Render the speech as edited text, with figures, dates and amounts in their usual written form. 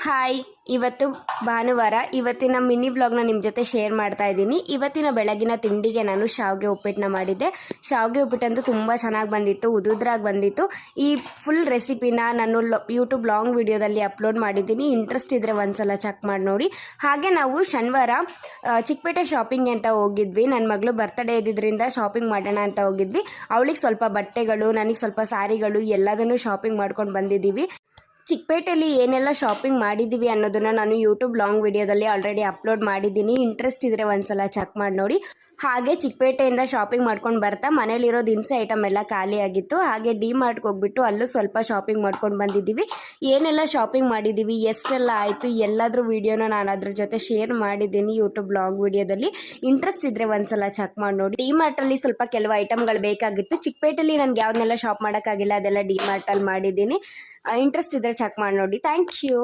Hi, ಇವತ್ತು ಭಾನುವಾರ. ಇವತ್ತಿನ ಮಿನಿ ಬ್ಲಾಗ್ನ ನಿಮ್ಮ ಜೊತೆ ಶೇರ್ ಮಾಡ್ತಾ ಇದ್ದೀನಿ. ಇವತ್ತಿನ ಬೆಳಗಿನ ತಿಂಡಿಗೆ ನಾನು ಶಾವಿಗೆ ಉಪ್ಪಿಟ್ಟನ್ನ ಮಾಡಿದ್ದೆ. ಶಾವಿಗೆ ಉಪ್ಪಿಟ್ಟಂತೂ ತುಂಬ ಚೆನ್ನಾಗಿ ಬಂದಿತ್ತು, ಉದುದ್ರಾಗಿ ಬಂದಿತ್ತು. ಈ ಫುಲ್ ರೆಸಿಪಿನ ನಾನು ಯೂಟ್ಯೂಬ್ ಲಾಂಗ್ ವಿಡಿಯೋದಲ್ಲಿ ಅಪ್ಲೋಡ್ ಮಾಡಿದ್ದೀನಿ. ಇಂಟ್ರೆಸ್ಟ್ ಇದ್ದರೆ ಒಂದ್ಸಲ ಚೆಕ್ ಮಾಡಿ ನೋಡಿ. ಹಾಗೆ ನಾವು ಶನಿವಾರ ಚಿಕ್ಕಪೇಟೆ ಶಾಪಿಂಗ್ ಅಂತ ಹೋಗಿದ್ವಿ. ನನ್ನ ಮಗಳು ಬರ್ತ್ಡೇ ಇದ್ದಿದ್ದರಿಂದ ಶಾಪಿಂಗ್ ಮಾಡೋಣ ಅಂತ ಹೋಗಿದ್ವಿ. ಅವಳಿಗೆ ಸ್ವಲ್ಪ ಬಟ್ಟೆಗಳು, ನನಗೆ ಸ್ವಲ್ಪ ಸ್ಯಾರಿಗಳು ಎಲ್ಲದನ್ನು ಶಾಪಿಂಗ್ ಮಾಡ್ಕೊಂಡು ಬಂದಿದ್ದೀವಿ. ಚಿಕ್ಕಪೇಟೆಯಲ್ಲಿ ಏನೆಲ್ಲ ಶಾಪಿಂಗ್ ಮಾಡಿದ್ದೀವಿ ಅನ್ನೋದನ್ನು ನಾನು ಯೂಟ್ಯೂಬ್ ಲಾಂಗ್ ವಿಡಿಯೋದಲ್ಲಿ ಆಲ್ರೆಡಿ ಅಪ್ಲೋಡ್ ಮಾಡಿದ್ದೀನಿ. ಇಂಟ್ರೆಸ್ಟ್ ಇದ್ದರೆ ಒಂದ್ಸಲ ಚೆಕ್ ಮಾಡಿ ನೋಡಿ. ಹಾಗೆ ಚಿಕ್ಕಪೇಟೆಯಿಂದ ಶಾಪಿಂಗ್ ಮಾಡ್ಕೊಂಡು ಬರ್ತಾ ಮನೇಲಿರೋ ದಿನಸಿ ಐಟಮ್ ಎಲ್ಲ ಖಾಲಿಯಾಗಿತ್ತು. ಹಾಗೆ ಡಿ ಮಾರ್ಟ್ಗೆ ಹೋಗ್ಬಿಟ್ಟು ಅಲ್ಲೂ ಸ್ವಲ್ಪ ಶಾಪಿಂಗ್ ಮಾಡ್ಕೊಂಡು ಬಂದಿದ್ದೀವಿ. ಏನೆಲ್ಲ ಶಾಪಿಂಗ್ ಮಾಡಿದ್ದೀವಿ, ಎಷ್ಟೆಲ್ಲ ಆಯಿತು, ಎಲ್ಲಾದರೂ ವೀಡಿಯೋನ ನಾನು ಅದ್ರ ಜೊತೆ ಶೇರ್ ಮಾಡಿದ್ದೀನಿ ಯೂಟ್ಯೂಬ್ ಲಾಂಗ್ ವಿಡಿಯೋದಲ್ಲಿ. ಇಂಟ್ರೆಸ್ಟ್ ಇದ್ದರೆ ಒಂದ್ಸಲ ಚೆಕ್ ಮಾಡಿ ನೋಡಿ. ಡಿ ಮಾರ್ಟಲ್ಲಿ ಸ್ವಲ್ಪ ಕೆಲವು ಐಟಮ್ಗಳು ಬೇಕಾಗಿತ್ತು. ಚಿಕ್ಕಪೇಟೆಯಲ್ಲಿ ನನಗೆ ಯಾವ್ದನ್ನೆಲ್ಲ ಶಾಪ್ ಮಾಡೋಕ್ಕಾಗಿಲ್ಲ ಅದೆಲ್ಲ ಡಿ ಮಾರ್ಟಲ್ಲಿ ಮಾಡಿದ್ದೀನಿ. ಇಂಟ್ರೆಸ್ಟ್ ಇದ್ದರೆ ಚೆಕ್ ಮಾಡಿ ನೋಡಿ. Thank you.